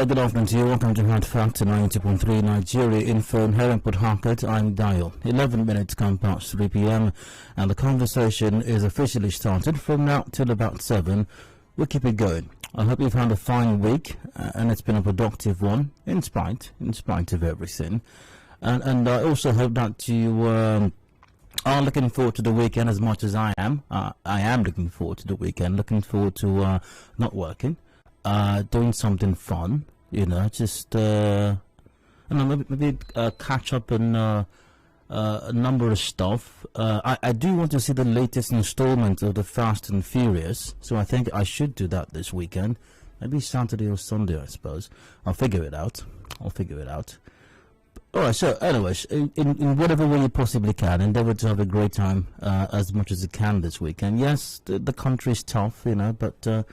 Good afternoon to you. Welcome to Hard Factor 90.3 Nigeria Info here in Port Harcourt. I'm Dio. 11 minutes come past 3 p.m. and the conversation is officially started from now till about 7. We'll keep it going. I hope you've had a fine week and it's been a productive one in spite of everything. And I also hope that you are looking forward to the weekend as much as I am. I am looking forward to the weekend, looking forward to not working. Doing something fun, just maybe catch up on a number of stuff. I do want to see the latest installment of the Fast and Furious, so I think I should do that this weekend. Maybe Saturday or Sunday, I suppose. I'll figure it out. Alright, so anyways, in whatever way you possibly can, endeavor to have a great time as much as you can this weekend. Yes, the country's tough, but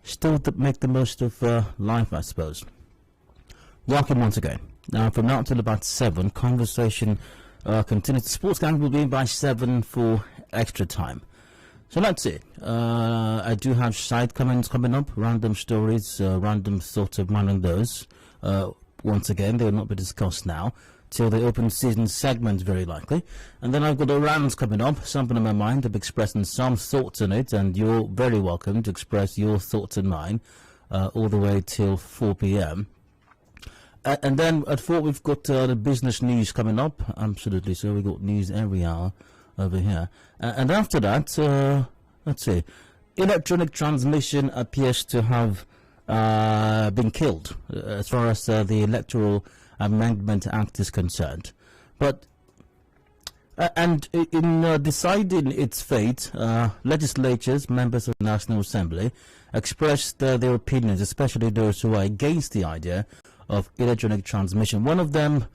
still to make the most of life, I suppose. Welcome once again. Now, from now till about 7, conversation continues. The sports gang will be in by 7 for extra time. So that's it. I do have side comments coming up, random stories, random thoughts of mine on those. Once again, they will not be discussed now till the open season segment, very likely. And then I've got the rounds coming up, something on my mind. I'm expressing some thoughts on it, and you're very welcome to express your thoughts and mine all the way till 4 p.m. And then at 4 we've got the business news coming up. Absolutely, so we've got news every hour over here. And after that, let's see, electronic transmission appears to have been killed as far as the Electoral Amendment Act is concerned. But and in deciding its fate, legislatures, members of the National Assembly, expressed their opinions, especially those who are against the idea of electronic transmission. One of them,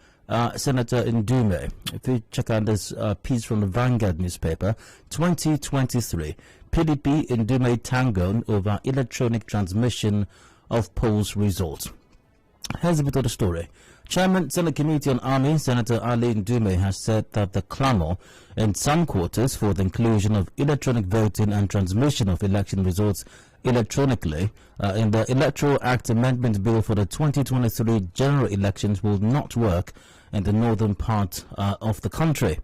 Senator Ndume, if you check out this piece from the Vanguard newspaper, 2023, PDP Ndume tangoed over electronic transmission of polls results. Here's a bit of the story. Chairman, Senate Committee on Army, Senator Ali Ndume, has said that the clamor in some quarters for the inclusion of electronic voting and transmission of election results electronically in the Electoral Act Amendment Bill for the 2023 general elections will not work in the northern part of the country.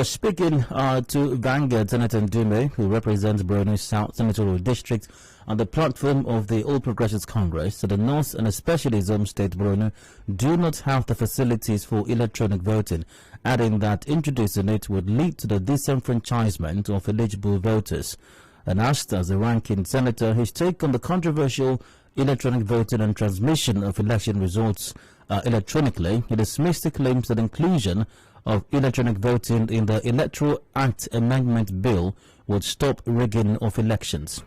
Speaking to Vanguard, Senator Ndume, who represents Borno South Senatorial District on the platform of the All Progressives Congress, said the North and especially Zone State Borno do not have the facilities for electronic voting, adding that introducing it would lead to the disenfranchisement of eligible voters. And asked as a ranking senator his take on the controversial electronic voting and transmission of election results electronically, he dismissed the claims that inclusion of electronic voting in the Electoral Act Amendment Bill would stop rigging of elections.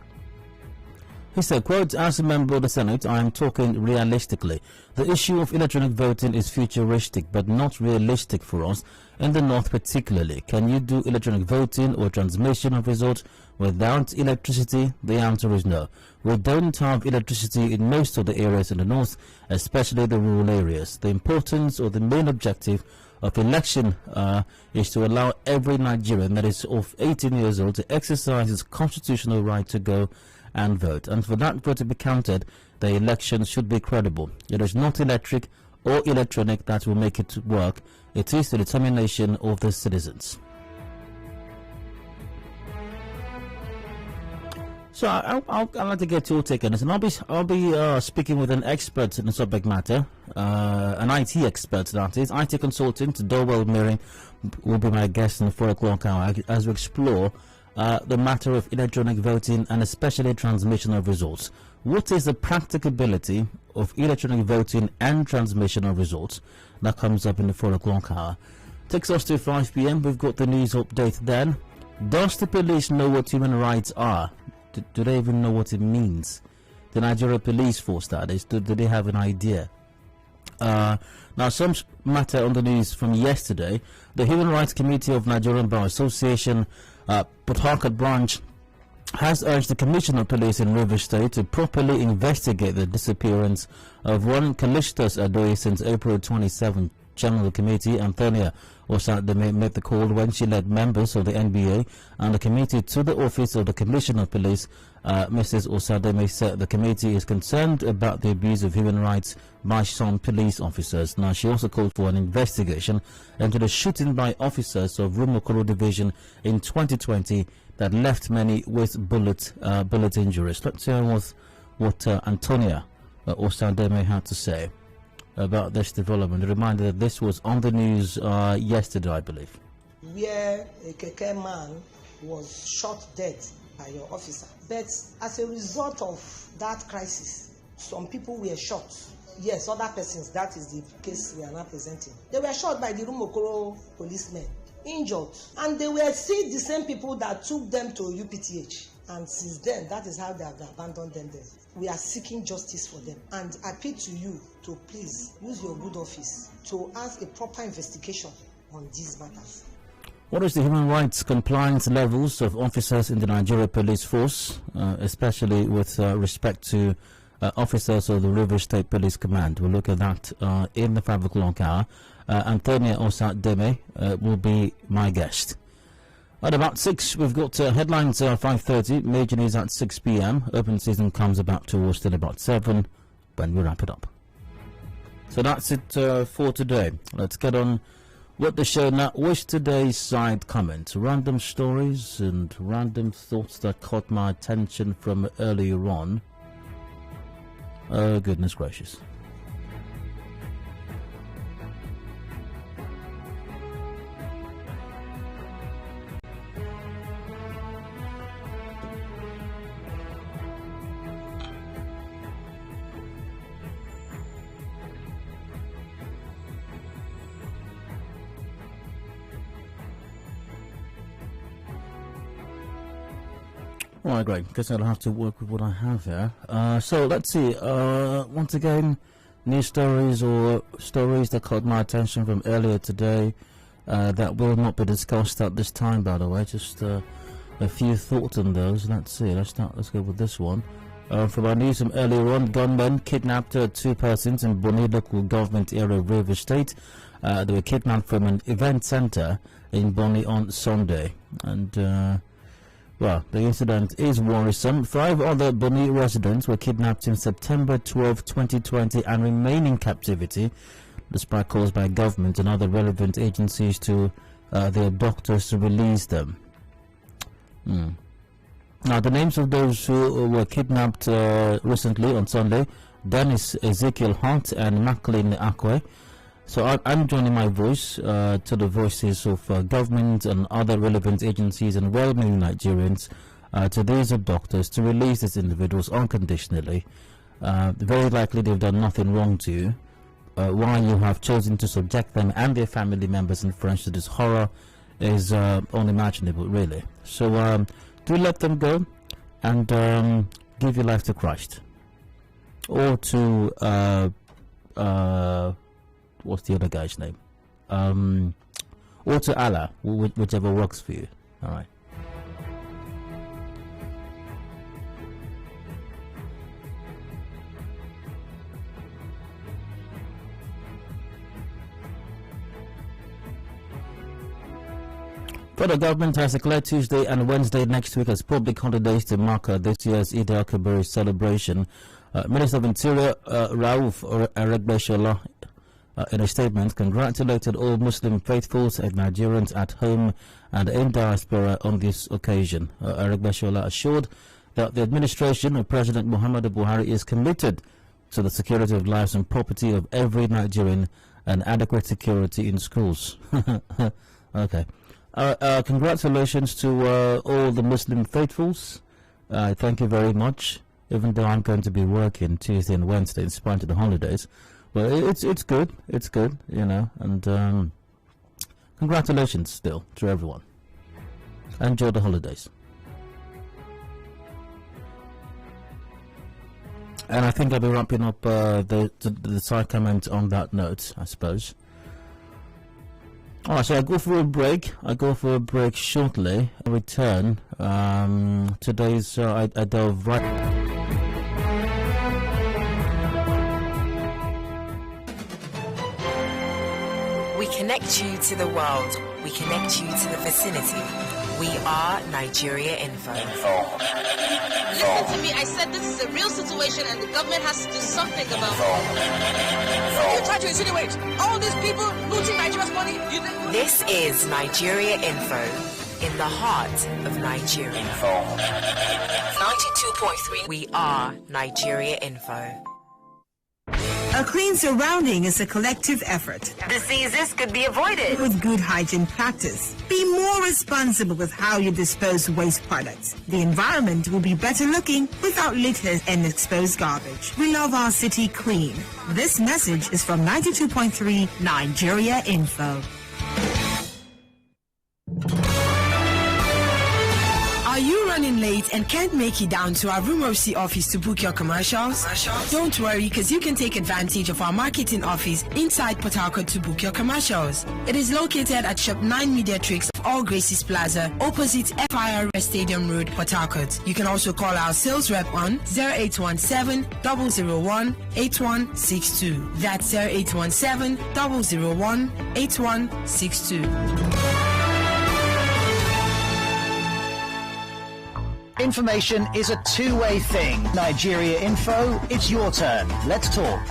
He said, quote, as a member of the Senate, I am talking realistically. The issue of electronic voting is futuristic, but not realistic for us, in the North particularly. Can you do electronic voting or transmission of results without electricity? The answer is no. We don't have electricity in most of the areas in the North, especially the rural areas. The importance or the main objective of election is to allow every Nigerian that is of 18 years old to exercise his constitutional right to go and vote. And for that vote to be counted, the election should be credible. It is not electric or electronic that will make it work. It is the determination of the citizens. So I'd like to get your take on this, and I'll be speaking with an expert in the subject matter, an IT expert that is, IT consultant Dowell Mary will be my guest in the 4 o'clock hour as we explore the matter of electronic voting and especially transmission of results. What is the practicability of electronic voting and transmission of results? That comes up in the 4 o'clock hour. Takes us to 5 p.m. We've got the news update then. Does the police know what human rights are? Do they even know what it means? The Nigeria Police Force, that is, do they have an idea? Now, some matter on the news from yesterday. The Human Rights Committee of Nigerian Bar Association, Port Harcourt branch, has urged the Commissioner of Police in Rivers State to properly investigate the disappearance of one Callistus Adoy since April 27, chairman of the committee, Antonia Osademe, made the call when she led members of the NBA and the committee to the office of the Commissioner of Police. Mrs. Osademe said the committee is concerned about the abuse of human rights by some police officers. Now, she also called for an investigation into the shooting by officers of Rumokoro Division in 2020 that left many with bullet injuries. Let's hear what Antonia Osademe had to say about this development. A reminder that this was on the news yesterday, I believe. Where a Keke man was shot dead by your officer. But as a result of that crisis, some people were shot. Yes, other persons, that is the case we are now presenting. They were shot by the Rumokoro policemen, injured. And they were still the same people that took them to UPTH. And since then, that is how they have abandoned them there. We are seeking justice for them. And I appeal to you to please use your good office to ask a proper investigation on these matters. What is the human rights compliance levels of officers in the Nigeria Police Force, especially with respect to officers of the River State Police Command? We'll look at that in the 5 o'clock hour. Antonia Osademe will be my guest. At about 6, we've got headlines 5:30, major news at 6 p.m. Open season comes about towards till about 7 when we wrap it up. So that's it for today. Let's get on with the show now. What's today's side comments? Random stories and random thoughts that caught my attention from earlier on. Oh, goodness gracious. Alright, great. Guess I'll have to work with what I have here. So let's see. Once again, news stories or stories that caught my attention from earlier today that will not be discussed at this time, by the way. Just a few thoughts on those. Let's see. Let's go with this one. From our news from earlier on, gunmen kidnapped 2 persons in Boni local government area of River State. They were kidnapped from an event center in Boni on Sunday. And well, the incident is worrisome. 5 other Boni residents were kidnapped in September 12, 2020 and remain in captivity, despite calls by government and other relevant agencies to their abductors to release them. Now, the names of those who were kidnapped recently on Sunday: Dennis Ezekiel Hunt and Macklin Akwe. So I'm joining my voice to the voices of government and other relevant agencies and well-meaning Nigerians to these abductors to release these individuals unconditionally. Very likely they've done nothing wrong to you. Why you have chosen to subject them and their family members and friends to this horror is unimaginable, really. So do let them go and give your life to Christ. Or to what's the other guy's name? Or to Allah, whichever works for you. All right. Federal government has declared Tuesday and Wednesday next week as public holidays to mark this year's Eid al-Kabir celebration. Minister of Interior Rauf Aregbesola, in a statement, congratulated all Muslim faithfuls and Nigerians at home and in diaspora on this occasion. Aregbesola assured that the administration of President Muhammadu Buhari is committed to the security of lives and property of every Nigerian and adequate security in schools. Okay. Congratulations to all the Muslim faithfuls. Thank you very much. Even though I'm going to be working Tuesday and Wednesday in spite of the holidays. Well, it's good, you know, and congratulations still to everyone. Enjoy the holidays. And I think I'll be wrapping up the side comment on that note, I suppose. Alright, so I go for a break shortly. I return. Today's I delve right. connect you to the world. We connect you to the vicinity. We are Nigeria Info. Listen to me, I said this is a real situation and the government has to do something about it. You try to insinuate all these people looting Nigeria's money? This is Nigeria Info, in the heart of Nigeria. 92.3. We are Nigeria Info. A clean surrounding is a collective effort. Diseases could be avoided with good hygiene practice. Be more responsible with how you dispose waste products. The environment will be better looking without litter and exposed garbage. We love our city clean. This message is from 92.3 Nigeria Info. Are you running late and can't make it down to our Rumorsi office to book your commercials? Don't worry, because you can take advantage of our marketing office inside Port Harcourt to book your commercials. It is located at Shop 9 Mediatrix of All Graces Plaza, opposite FIR Stadium Road, Port Harcourt. You can also call our sales rep on 0817-001-8162. That's 0817-001-8162. Information is a two-way thing. Nigeria Info, it's your turn. Let's talk.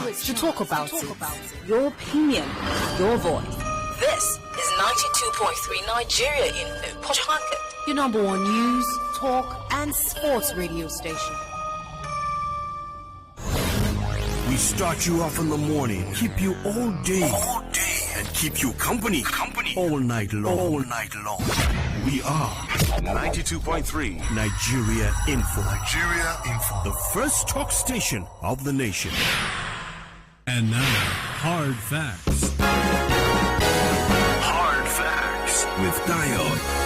To talk about it. Your opinion, your voice. This is 92.3 Nigeria Info, Port Harcourt. Your number one news, talk, and sports radio station. We start you off in the morning, keep you all day, and keep you company all night long. We are 92.3 Nigeria Info. The first talk station of the nation. And now, Hard Facts. Hard Facts with Dio.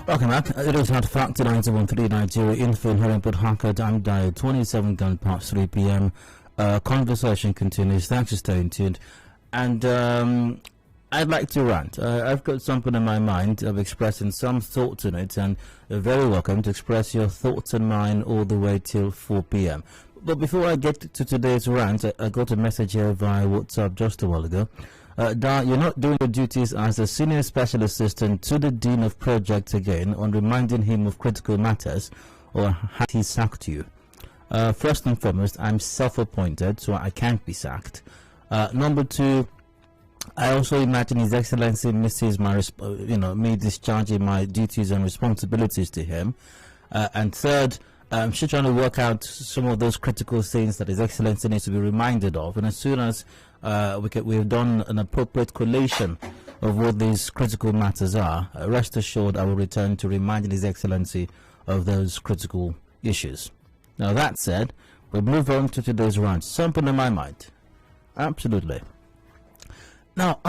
Welcome back. It is Hard Fact 913 Nigeria Info in here in Port Harcourt. I'm Dio, 27 gone past 3 p.m. Conversation continues. Thanks for staying tuned. And I'd like to rant. I've got something in my mind of expressing some thoughts on it, and you're very welcome to express your thoughts and mine all the way till 4 p.m. But before I get to today's rant, I got a message here via WhatsApp just a while ago. You're not doing your duties as a senior special assistant to the Dean of Projects again on reminding him of critical matters, or has he sacked you? First and foremost, I'm self-appointed, so I can't be sacked. Number two, I also imagine His Excellency misses me discharging my duties and responsibilities to him. And third, I'm still trying to work out some of those critical things that His Excellency needs to be reminded of. And as soon as we've done an appropriate collation of what these critical matters are, rest assured I will return to reminding His Excellency of those critical issues. Now that said, we'll move on to today's rant. Something in my mind. Absolutely. Now,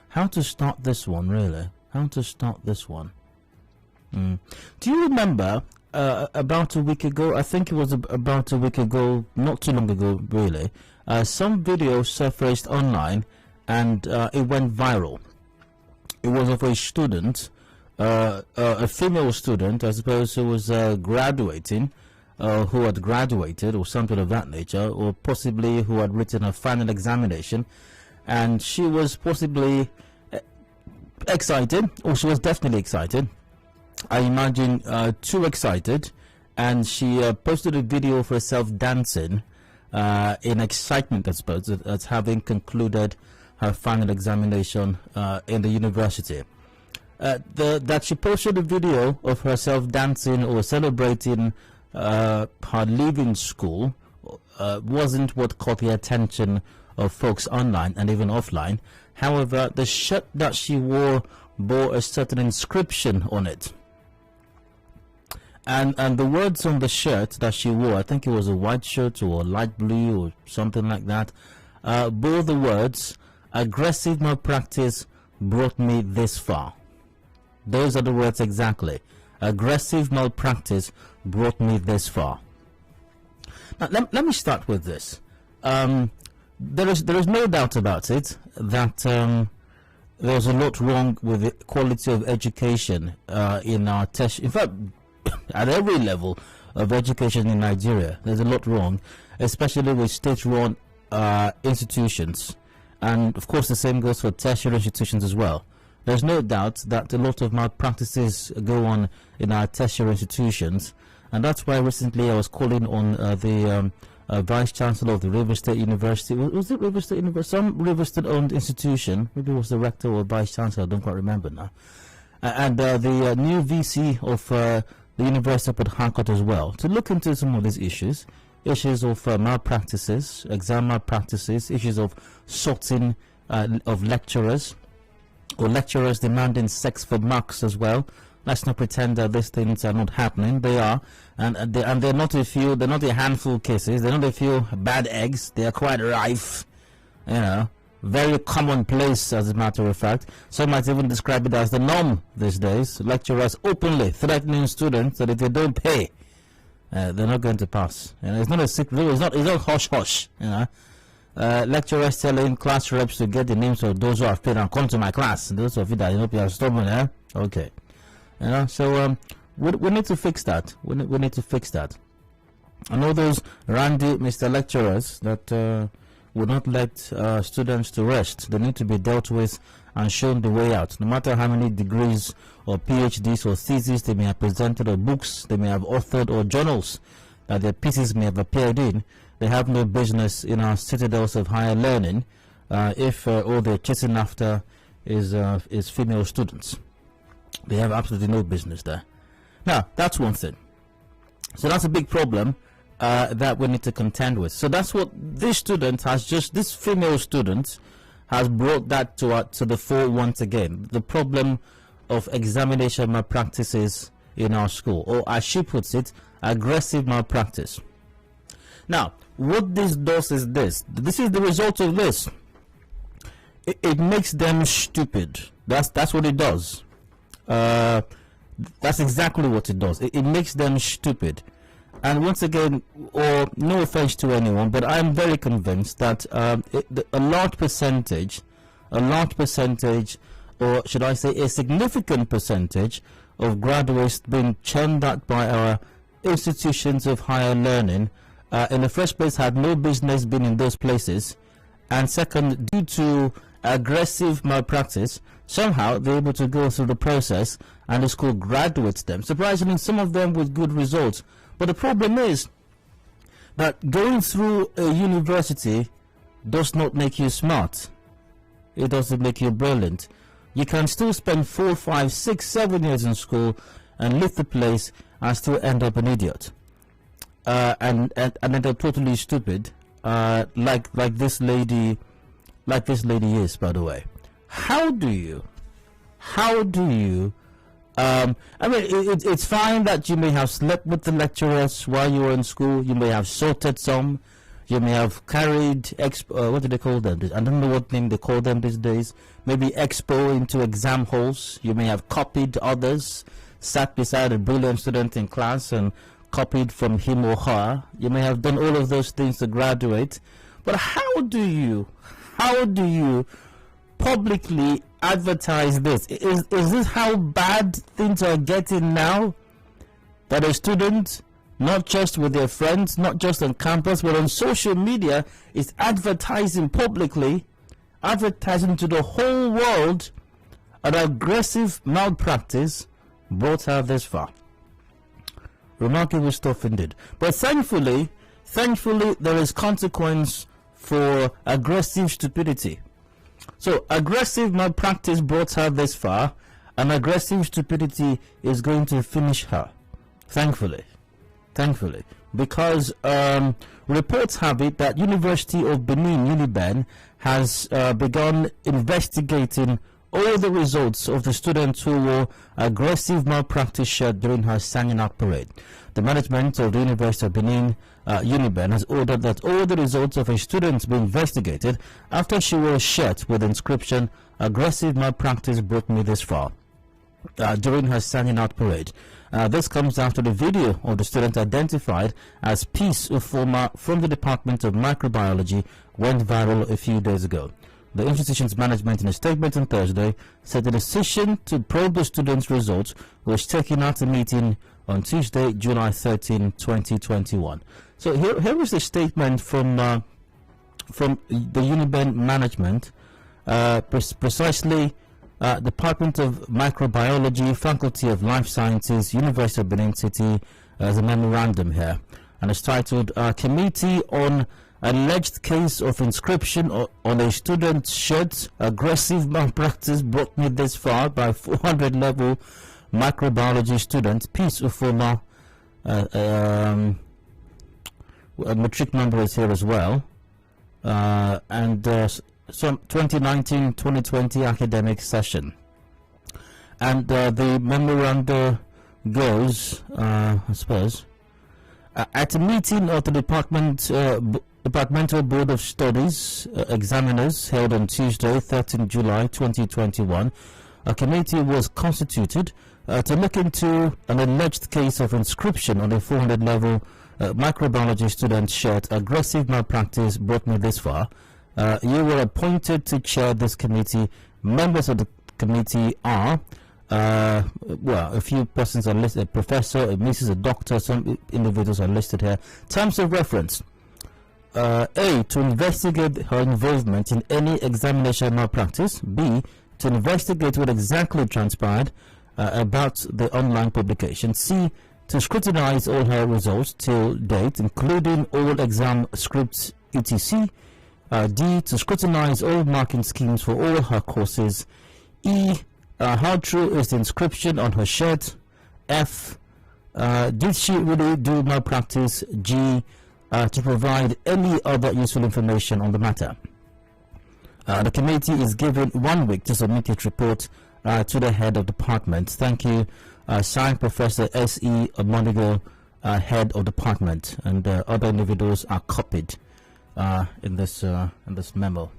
how to start this one, really? How to start this one? Do you remember about a week ago, I think it was about a week ago, not too long ago really, some video surfaced online and it went viral. It was of a student, a female student, I suppose, who was graduating, who had graduated or something of that nature, or possibly who had written her final examination, and she was possibly excited, or she was definitely excited. I imagine too excited, and she posted a video of herself dancing in excitement, I suppose, at having concluded her final examination in the university. That she posted a video of herself dancing or celebrating her leaving school wasn't what caught the attention of folks online and even offline. However, the shirt that she wore bore a certain inscription on it. And the words on the shirt that she wore, I think it was a white shirt or a light blue or something like that, bore the words, "Aggressive malpractice brought me this far." Those are the words exactly. Aggressive malpractice brought me this far. Now, let me start with this. There is no doubt about it that there's a lot wrong with the quality of education in our in fact, at every level of education in Nigeria. There's a lot wrong, especially with state-run institutions, and of course the same goes for tertiary institutions as well. There's no doubt that a lot of malpractices go on in our tertiary institutions, and that's why recently I was calling on the Vice Chancellor of the River State University. Was it River State University? Some River State-owned institution. Maybe it was the Rector or Vice Chancellor. I don't quite remember now. And the new VC of the University of Port Harcourt as well, to look into some of these issues of malpractices, exam malpractices, issues of sorting of lecturers, or lecturers demanding sex for marks as well. Let's not pretend that these things are not happening. They are, and they're not a few. They're not a handful of cases. They're not a few bad eggs. They are quite rife, very commonplace, as a matter of fact. Some might even describe it as the norm these days. Lecturers openly threatening students that if they don't pay, they're not going to pass. It's not a secret. It's not hush hush. Lecturers telling class reps to get the names of those who have paid and come to my class. Those of you that you are stubborn, okay. So we need to fix that. We need to fix that. And all those randy Mr. lecturers that would not let students to rest, they need to be dealt with and shown the way out. No matter how many degrees or PhDs or theses they may have presented, or books they may have authored, or journals that their pieces may have appeared in, they have no business in our citadels of higher learning if all they're chasing after is female students. They have absolutely no business there. Now, that's one thing. So that's a big problem that we need to contend with. So that's what this female student has brought that to the fore once again. The problem of examination malpractices in our school, or as she puts it, aggressive malpractice. Now, what this does is this. This is the result of this. It makes them stupid. That's what it does. That's exactly what it does. It makes them stupid. And once again, or no offense to anyone, but I'm very convinced that a large percentage, or should I say a significant percentage of graduates being churned out by our institutions of higher learning, in the first place had no business being in those places, and second, due to aggressive malpractice, somehow they're able to go through the process and the school graduates them. Surprisingly, some of them with good results. But the problem is that going through a university does not make you smart. It doesn't make you brilliant. You can still spend 4, 5, 6, 7 years in school and leave the place and still end up an idiot. And end up totally stupid, like this lady is, by the way. How do you I mean, it's fine that you may have slept with the lecturers while you were in school. You may have sorted some. You may have carried what do they call them? I don't know what name they call them these days. Maybe expo into exam halls. You may have copied others, sat beside a brilliant student in class and copied from him or her. You may have done all of those things to graduate. But how do you publicly advertise this? Is this how bad things are getting now? That a student, not just with their friends, not just on campus, but on social media, is advertising publicly, advertising to the whole world, an aggressive malpractice brought her this far. Remarkable stuff indeed. But thankfully, there is consequence for aggressive stupidity. So aggressive malpractice brought her this far, and aggressive stupidity is going to finish her. Thankfully, because reports have it that University of Benin, UNIBEN, has begun investigating all the results of the students who wore aggressive malpractice shirt during her signing out parade. The management of the University of Benin, UNIBEN, has ordered that all the results of a student be investigated after she wore a shirt with the inscription, "Aggressive malpractice brought me this far," during her signing out parade. This comes after the video of the student identified as Peace Ufoma from the Department of Microbiology went viral a few days ago. The institution's management, in a statement on Thursday, said the decision to probe the students' results was taken at a meeting on Tuesday, July 13, 2021. So here is the statement from the UNIBEN management, precisely Department of Microbiology, Faculty of Life Sciences, University of Benin City, as a memorandum here, and it's titled Committee on Alleged Case of Inscription on a Student's Shirt, Aggressive Malpractice Brought Me This Far by 400 level microbiology student Peace Ufoma. A matric number is here as well, and some 2019-2020 academic session. And the memorandum goes, I suppose, at a meeting of the Departmental Board of Studies examiners held on Tuesday, 13 July 2021, a committee was constituted to look into an alleged case of inscription on a 400 level microbiology student shirt. Aggressive malpractice brought me this far. You were appointed to chair this committee. Members of the committee are, well, a few persons are listed: a professor, a Mrs., a doctor, some individuals are listed here. Terms of reference: A, to investigate her involvement in any examination malpractice. B, to investigate what exactly transpired about the online publication. C, to scrutinize all her results till date, including all exam scripts, etc. D, to scrutinize all marking schemes for all her courses. E, how true is the inscription on her shirt? F, did she really do malpractice? G, to provide any other useful information on the matter. The committee is given 1 week to submit its report to the head of department. Thank you. Signed, Professor S.E. Monigo, head of department, and other individuals are copied in this memo.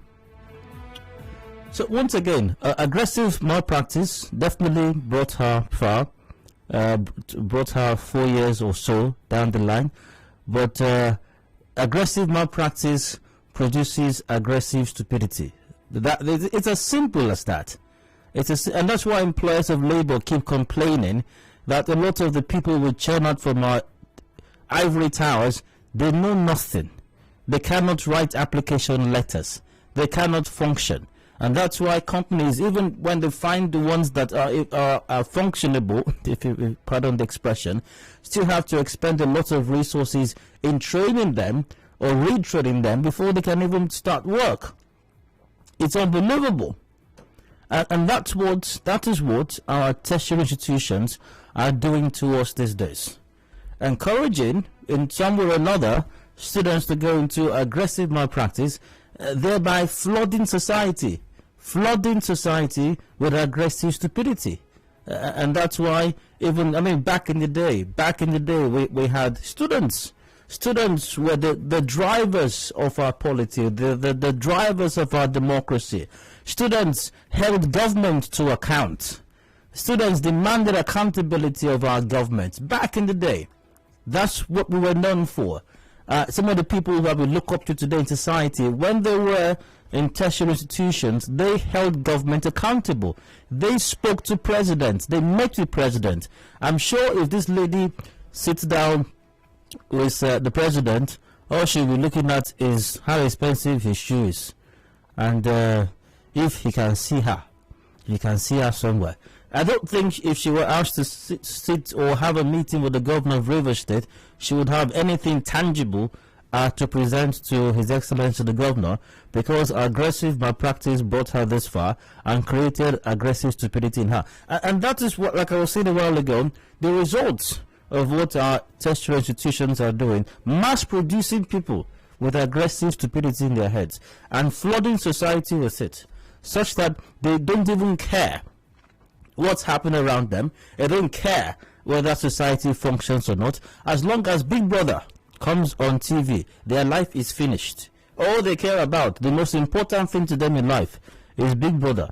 So once again, aggressive malpractice definitely brought her far, brought her 4 years or so down the line. But aggressive malpractice produces aggressive stupidity. It's as simple as that. And that's why employers of labor keep complaining that a lot of the people we churn out from our ivory towers, they know nothing. They cannot write application letters. They cannot function. And that's why companies, even when they find the ones that are functionable, if you pardon the expression, still have to expend a lot of resources in training them or retraining them before they can even start work. It's unbelievable. And that is what our tertiary institutions are doing to us these days. Encouraging, in some way or another, students to go into aggressive malpractice, thereby flooding society with aggressive stupidity. And that's why back in the day we had students were the drivers of our polity, the drivers of our democracy. Students held government to account. Students demanded accountability of our government back in the day. That's what we were known for. Some of the people that we look up to today in society, when they were in tertiary institutions, they held government accountable. They spoke to presidents. They met with president. I'm sure if this lady sits down with the president, all she'll be looking at is how expensive his shoe is, and if he can see her, somewhere. I don't think if she were asked to sit or have a meeting with the governor of Rivers State, she would have anything tangible to present to His Excellency the Governor, because aggressive malpractice brought her this far and created aggressive stupidity in her. And that is what, like I was saying a while ago, the results of what our tertiary institutions are doing, mass producing people with aggressive stupidity in their heads and flooding society with it, such that they don't even care what's happening around them. They don't care whether society functions or not. As long as Big Brother comes on TV, their life is finished. All they care about, the most important thing to them in life, is Big Brother.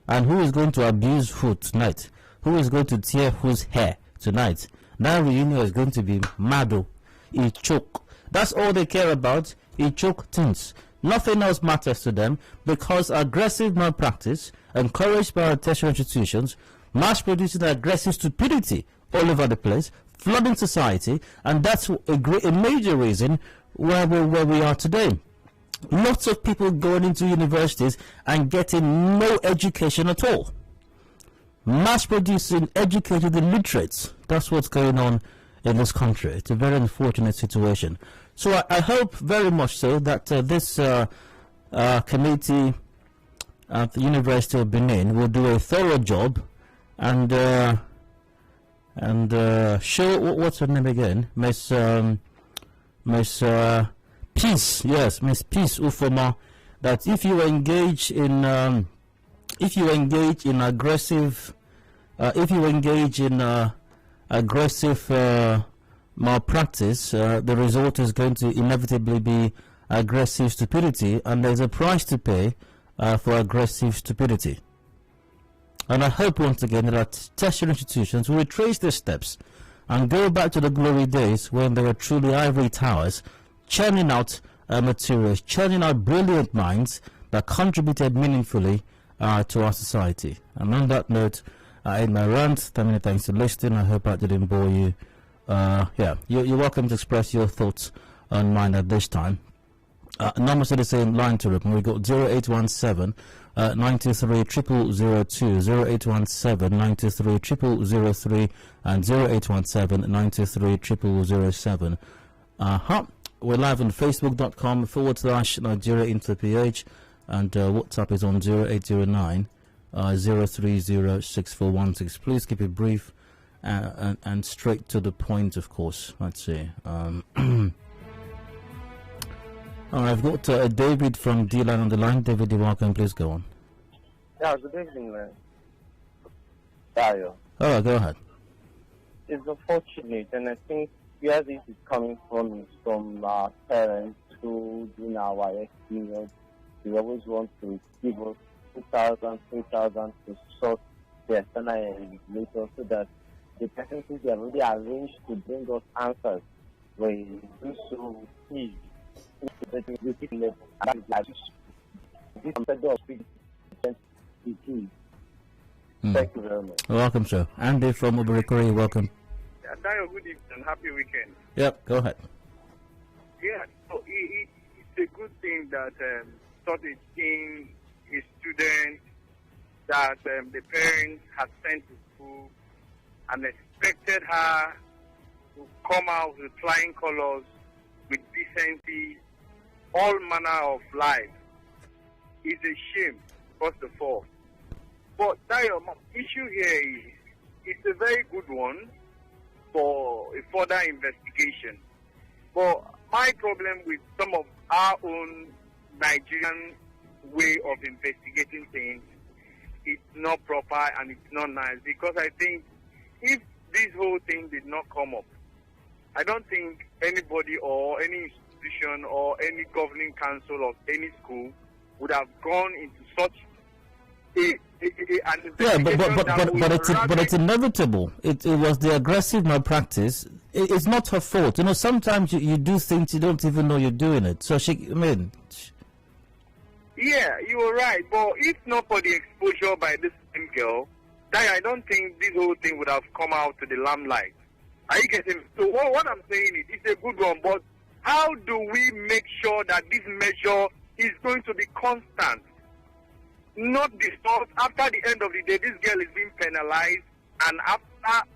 And who is going to abuse who tonight? Who is going to tear whose hair tonight? That reunion is going to be mado. It choke. That's all they care about. It choke things. Nothing else matters to them, because aggressive malpractice, encouraged by our tertiary institutions, mass producing aggressive stupidity all over the place, flooding society, and that's a major reason where we are today. Lots of people going into universities and getting no education at all. Mass producing educated illiterates. That's what's going on in this country. It's a very unfortunate situation. So I hope very much so that this committee at the University of Benin will do a thorough job and show, what's her name again, Miss Peace, yes, Miss Peace Ufoma, that if you engage in aggressive malpractice, the result is going to inevitably be aggressive stupidity, and there's a price to pay for aggressive stupidity. And I hope once again that tertiary institutions will retrace their steps and go back to the glory days when they were truly ivory towers, churning out materials, churning out brilliant minds that contributed meaningfully to our society. And on that note, I end my rant. Many thanks for listening. I hope I didn't bore you. You're welcome to express your thoughts on mine at this time. Number to the same line to open. We've got 0817 923 0002, 0817 923 0003, and 0817 923 0007. We're live on Facebook.com/Nigeria Info PH, and WhatsApp is on 0809 0306416. Please keep it brief and straight to the point, of course. Let's see. I've got David from D-Line on the line. David, you're welcome. Please go on. Yeah, good evening, man. Dayo. All right, go ahead. It's unfortunate, and I think where this is coming from is from our parents who, in our experience, they always want to give us 2,000, 3,000 to sort the external regulator so that the person who they have already arranged to bring us answers will do so easy. Thank you very much. Welcome, sir. Andy from Oberikori, welcome. Yeah, Dayo, good evening and happy weekend. Yep, go ahead. Yeah, so it's a good thing that such a thing, a student that the parents had sent to school and expected her to come out with flying colors, with decency, all manner of life. It's a shame, first of all. But Dayo, my issue here is it's a very good one for a further investigation. But my problem with some of our own Nigerian way of investigating things, it's not proper and it's not nice, because I think if this whole thing did not come up, I don't think anybody or any institution or any governing council of any school would have gone into such an investigation. But it's inevitable. It was the aggressive malpractice. It's not her fault. You know, sometimes you do things you don't even know you're doing it. So yeah, you were right. But if not for the exposure by this same girl, then I don't think this whole thing would have come out to the limelight. Are you getting? So what I'm saying is, it's a good one, but how do we make sure that this measure is going to be constant? Not dissolved after the end of the day, this girl is being penalized, and after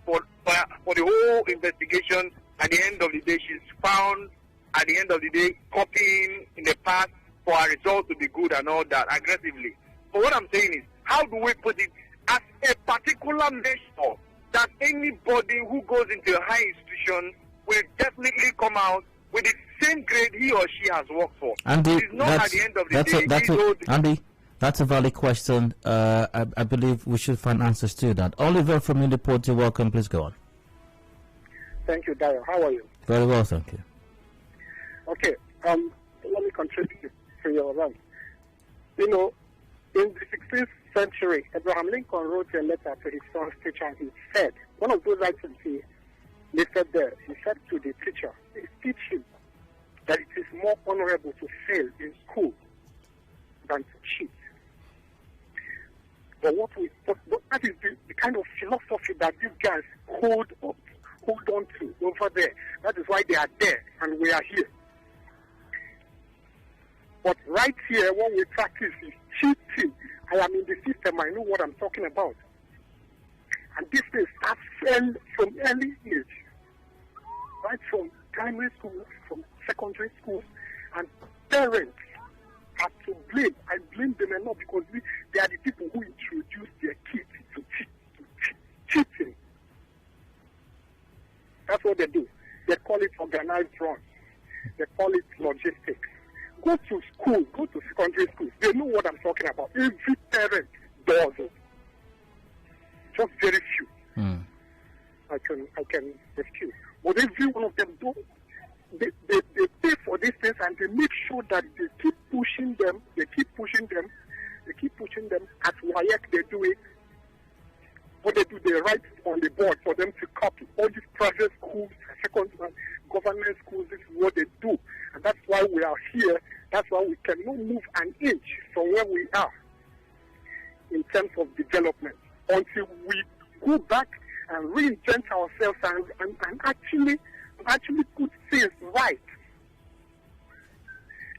for the whole investigation, at the end of the day, she's found at the end of the day copying in the past for her result to be good and all that aggressively. But what I'm saying is, how do we put it as a particular measure that anybody who goes into a high institution will definitely come out with the same grade he or she has worked for? Andy, it's not at the end of the day. Andy, that's a valid question. I believe we should find answers to that. Oliver from Uniport, you're welcome. Please go on. Thank you, Dayo. How are you? Very well, thank you. Okay, let me contribute to your run. You know, in the 16th century, Abraham Lincoln wrote a letter to his son's teacher, and he said, one of those items he listed there, he said to the teacher, he's teaching that it is more honorable to fail in school than to cheat. But that is the kind of philosophy that these guys hold on to over there. That is why they are there and we are here. But right here, what we practice is cheating. I am in the system, I know what I'm talking about. And this thing starts from early age, right from primary schools, from secondary schools, and parents are to blame. I blame them enough because they are the people who introduce their kids to cheating. That's what they do. They call it organized runs. They call it logistics. Go to school, go to secondary schools. They know what I'm talking about. Every parent does it. Just very few. I can excuse. But every one of them do. They pay for these things and they make sure that they keep pushing them. At WIAC they do it. What they do, they write on the board for them to copy. All these private schools, government schools, this is what they do. And that's why we are here. That's why we cannot move an inch from where we are in terms of development until we go back and reinvent ourselves and actually put things right.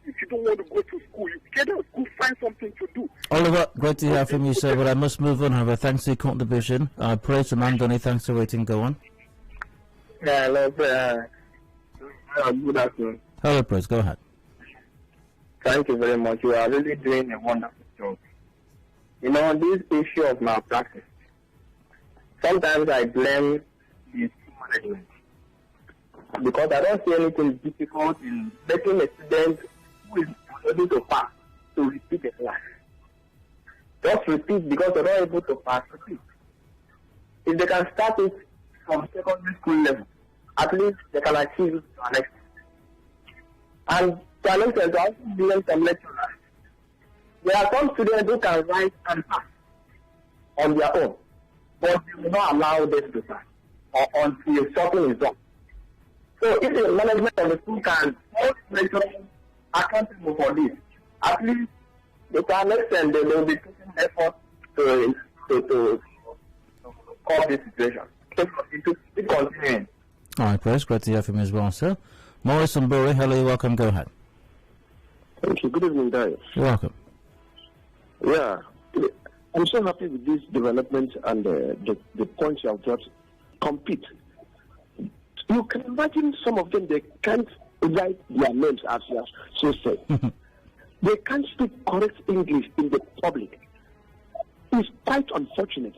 if you don't want to go to school, you get out of school, find something to do. Oliver, great to hear from you, sir, but I must move on. However, thanks for your contribution. Praise from Anthony. Thanks for waiting. Go on. Yeah, hello, good afternoon. Hello, Praise. Go ahead. Thank you very much. You are really doing a wonderful job. You know, this issue of malpractice, sometimes I blame the school management because I don't see anything difficult in making a student who is able to pass to repeat a class. Just repeat because they're not able to pass, repeat. If they can start it from secondary school level, at least they can achieve it to an extent. And to an extent, I also blame some lecturers. There are some students who can write and pass on their own, but they will not allow them to pass until something is done. So if the management of the school can hold lecturers accountable for this, at least to an extent they will be taking effort to solve this situation. So it will keep continuing. All right, Praise. Great to hear from you as well, sir. Morris and Bury, hello, you're welcome. Go ahead. Thank you. Good evening, Darius. You're welcome. Yeah, I'm so happy with this development and the points you have dropped. Compete. You can imagine some of them, they can't write their names as you have so said. They can't speak correct English in the public. It's quite unfortunate.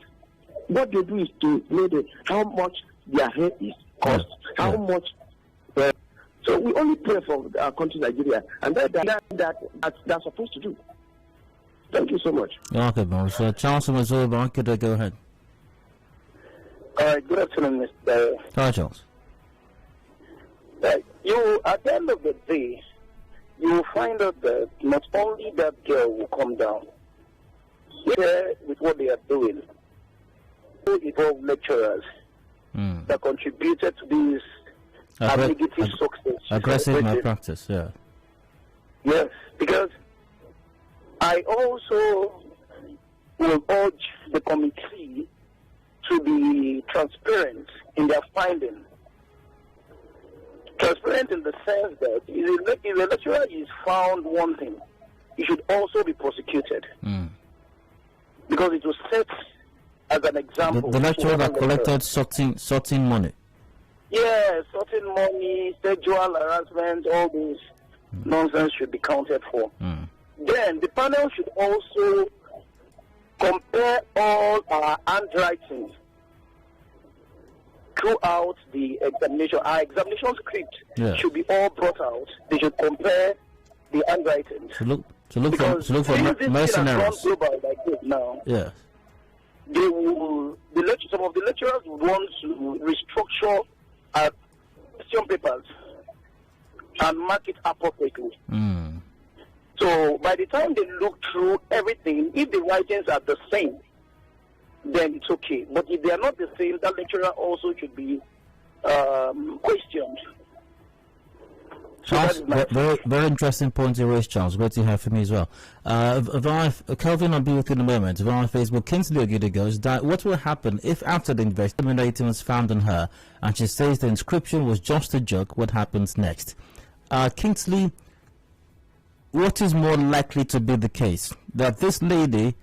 What they do is to know how much their hair is cost, how much. So we only pray for our country, Nigeria, and that's supposed to do. Thank you so much. Okay, Morris. Charles from Azorba, could I go ahead? Good afternoon, Mr. Hi, Charles. You, at the end of the day, you will find out that not only that girl will come down here with what they are doing, who involve lecturers that contributed to this negative success. Aggressive malpractice, yeah. Yes, because I also will urge the committee to be transparent in their finding. Transparent in the sense that if a lecturer is found wanting, he should also be prosecuted. Because it was set as an example. The lecturer that collected sorting money. Yeah, sorting money, sexual harassment, all this nonsense should be counted for. Then the panel should also compare all our handwritings throughout the examination. Our examination script should be all brought out. They should compare the handwritings. To look for mercenaries. Global like this now. Yes. They will. Some of the lecturers would want to restructure our question papers and mark it appropriately. So by the time they look through everything, if the writings are the same, then it's okay. But if they are not the same, that lecturer also should be questioned. Charles, very interesting point you raised, Charles. Great to have from me as well. Kelvin, I'll be with you in a moment. Via Facebook, Kingsley Ogidi goes, what will happen if after the investigation was found on her and she says the inscription was just a joke? What happens next? Kingsley, what is more likely to be the case? That this lady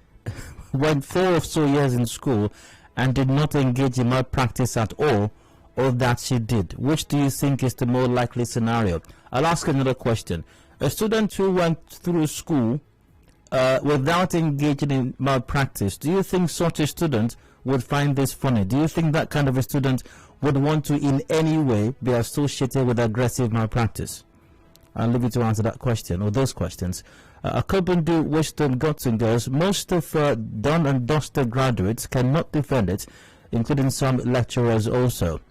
went 4 or so years in school and did not engage in malpractice at all, or that she did? Which do you think is the more likely scenario? I'll ask another question. A student who went through school without engaging in malpractice, do you think such a student would find this funny? Do you think that kind of a student would want to in any way be associated with aggressive malpractice? I'll leave you to answer that question, or those questions. Akobundu Wisdom Godson goes, most of done and dusted graduates cannot defend it, including some lecturers also.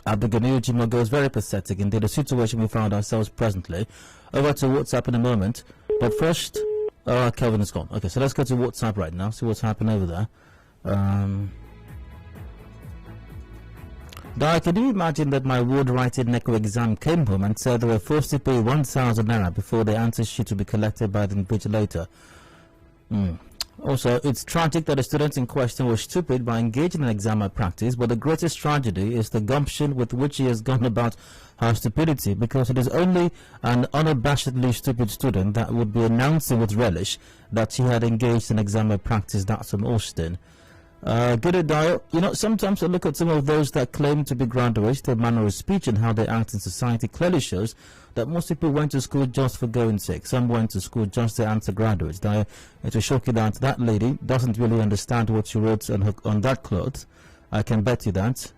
Abigail Jima goes, very pathetic indeed, the situation we found ourselves presently. Over to WhatsApp in a moment, but first, Kelvin is gone. Okay, so let's go to WhatsApp right now, see what's happening over there. Dara, can you imagine that my ward-writing NECO exam came home and said they were forced to pay 1,000 naira before the answer sheet would be collected by the invigilator? Also, it's tragic that the students in question were stupid by engaging in exam malpractice, but the greatest tragedy is the gumption with which he has gone about her stupidity, because it is only an unabashedly stupid student that would be announcing with relish that she had engaged in exam malpractice. That's from Austin. Good Adedayo, you know, sometimes I look at some of those that claim to be graduates, their manner of speech and how they act in society clearly shows that most people went to school just for going sake. Some went to school just to answer graduates. It will shock you that that lady doesn't really understand what she wrote on that cloth. I can bet you that.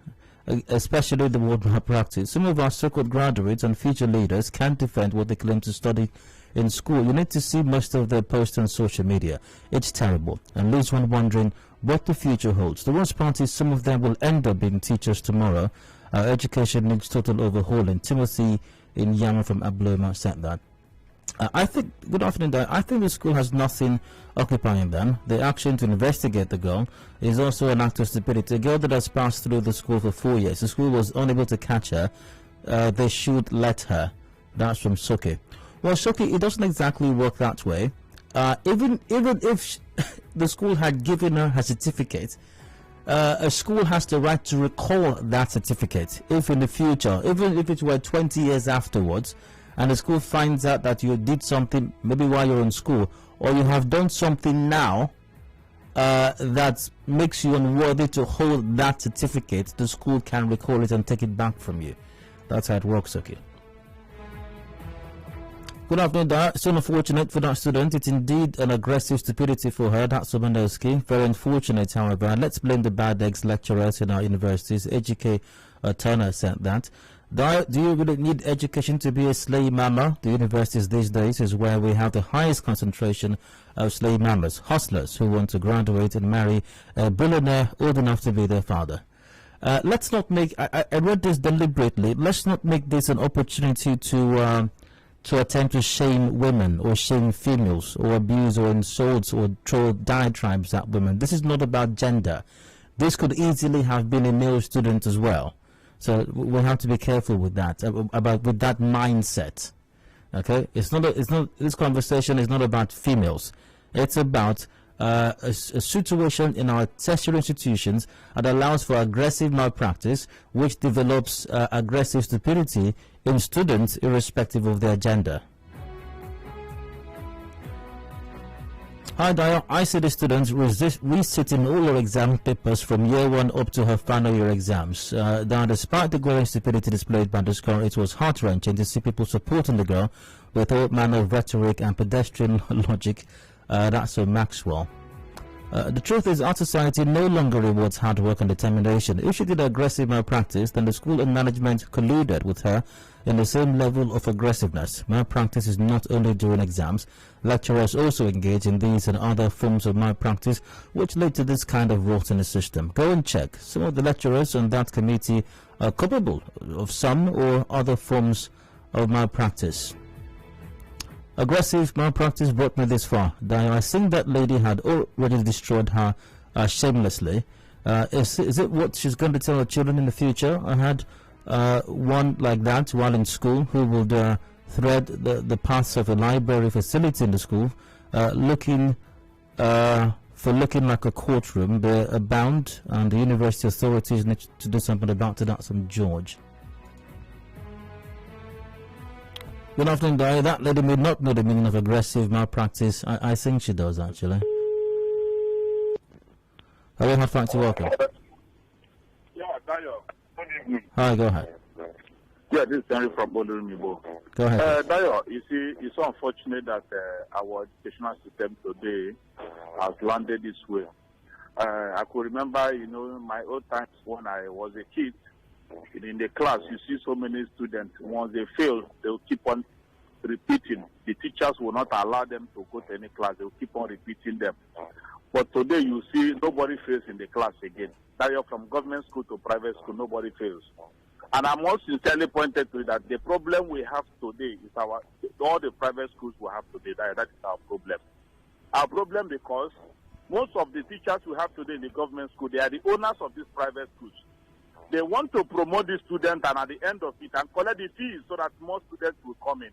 Especially the word malpractice. Some of our so-called graduates and future leaders can't defend what they claim to study in school. You need to see most of their posts on social media. It's terrible and leaves one wondering what the future holds. The worst part is some of them will end up being teachers tomorrow. Our education needs total overhauling. Timothy in Yama from Abloma said that. I think, good afternoon, Dad. I think the school has nothing occupying them. The action to investigate the girl is also an act of stupidity. A girl that has passed through the school for 4 years. The school was unable to catch her. They should let her. That's from Soke. Well, Soke, it doesn't exactly work that way. Even if the school had given her her certificate, a school has the right to recall that certificate. If in the future, even if it were 20 years afterwards, and the school finds out that you did something maybe while you're in school, or you have done something now that makes you unworthy to hold that certificate, the school can recall it and take it back from you. That's how it works, okay? Good afternoon, Dad. So unfortunate for that student. It's indeed an aggressive stupidity for her. That's Sobanowski. Very unfortunate, however. Let's blame the bad eggs lecturers in our universities. AGK Turner said that. Do you really need education to be a slave mama? The universities these days is where we have the highest concentration of slave mamas, hustlers who want to graduate and marry a billionaire old enough to be their father. Let's not make, I read this deliberately, let's not make this an opportunity to attempt to shame women or shame females or abuse or insult or throw diatribes at women. This is not about gender. This could easily have been a male student as well. So we have to be careful with that, with that mindset. Okay, this conversation is not about females. It's about a situation in our tertiary institutions that allows for aggressive malpractice, which develops aggressive stupidity in students irrespective of their gender. Hi Dayo, I see the students resitting all her exam papers from year 1 up to her final year exams. Now, despite the growing stupidity displayed by this girl, it was heart-wrenching to see people supporting the girl with all manner of rhetoric and pedestrian logic. That's from Maxwell. The truth is, our society no longer rewards hard work and determination. If she did aggressive malpractice, then the school and management colluded with her in the same level of aggressiveness. Malpractice is not only during exams. Lecturers also engage in these and other forms of malpractice, which lead to this kind of rot in the system. Go and check. Some of the lecturers on that committee are culpable of some or other forms of malpractice. Aggressive malpractice brought me this far. I think that lady had already destroyed her shamelessly. Is it what she's going to tell her children in the future? I had one like that while in school who would thread the paths of a library facility in the school, looking like a courtroom. They're abound, and the university authorities need to do something about it. That's from George. Good afternoon, Dayo. That lady may not know the meaning of aggressive malpractice. I think she does, actually. Hello, hard fact, welcome. Yeah, Dayo. Hi, go ahead. Yeah, this is Henry from Bodurumibo. Go ahead. Dayo, you see, it's so unfortunate that our educational system today has landed this way. I could remember, my old times when I was a kid. In the class, you see so many students, once they fail, they'll keep on repeating. The teachers will not allow them to go to any class. They'll keep on repeating them. But today, you see, nobody fails in the class again. That you're from government school to private school, nobody fails. And I'm most sincerely pointed to that the problem we have today is all the private schools we have today. That is our problem. Our problem because most of the teachers we have today in the government school, they are the owners of these private schools. They want to promote the students and at the end of it and collect the fees so that more students will come in.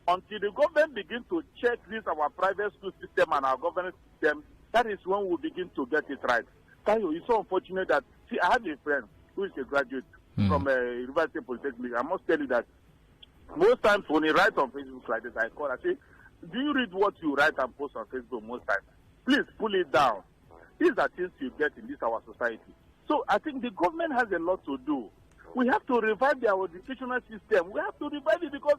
Until the government begins to check this, our private school system and our government system, That is when we begin to get it right. Tayo, it's so unfortunate that, see, I have a friend who is a graduate from University Polytechnic. I must tell you that most times when he writes on Facebook like this, I call, I say, do you read what you write and post on Facebook most times? Please pull it down. These are things you get in this our society. So I think the government has a lot to do. We have to revive our educational system. We have to revive it because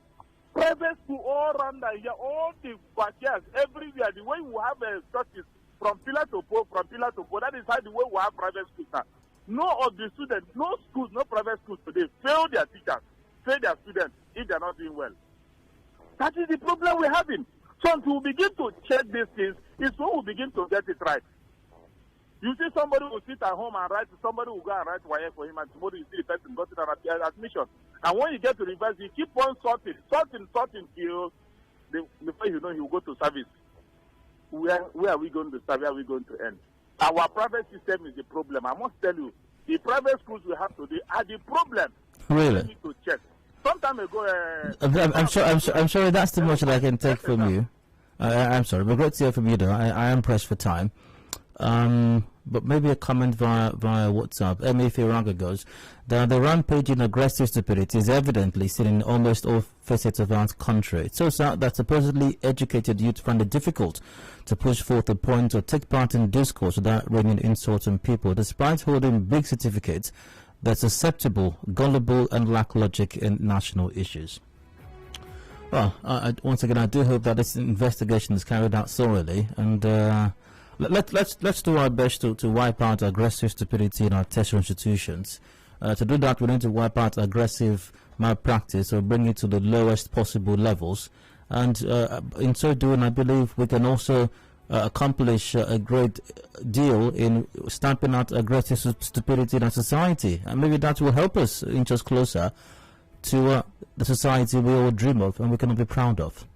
private school all around here, all the backyards, everywhere, the way we have a churches from pillar to pole, that is how the way we have private schools now. No of the students, no schools, no private schools today fail their teachers, fail their students if they are not doing well. That is the problem we're having. So until we begin to check these things, it's when we begin to get it right. You see somebody will sit at home and write, somebody will go and write wire for him, and tomorrow you see the person got an admission. And when you get to university, you keep on sorting till before you know he will go to service. Where are we going to serve? Where are we going to end? Our private system is the problem. I must tell you, the private schools we have today are the problem. Really? We need to check. Some time ago, I'm sorry. That's too much that I can take from you. I'm sorry, but great to hear from you, though. I am pressed for time. But maybe a comment via WhatsApp. Emefe Ranga goes, the rampaging aggressive stupidity is evidently seen in almost all facets of our country. It's so sad that supposedly educated youth find it difficult to push forth a point or take part in discourse without raining insults on people, despite holding big certificates. That's susceptible, gullible, and lack logic in national issues. Well, once again, I do hope that this investigation is carried out thoroughly, and let's do our best to wipe out aggressive stupidity in our tertiary institutions. To do that, we need to wipe out aggressive malpractice or bring it to the lowest possible levels. And in so doing, I believe we can also accomplish a great deal in stamping out aggressive stupidity in our society. And maybe that will help us inch us closer to the society we all dream of and we can be proud of.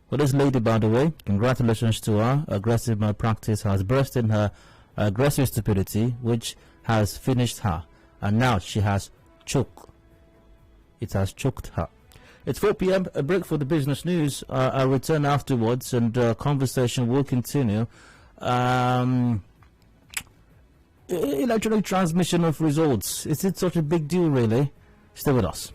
For this lady, by the way, congratulations to her. Aggressive malpractice has burst in her aggressive stupidity, which has finished her. And now she has choked. It has choked her. It's 4 p.m. A break for the business news. I'll return afterwards, and conversation will continue. Electronic transmission of results. Is it such a big deal, really? Stay with us.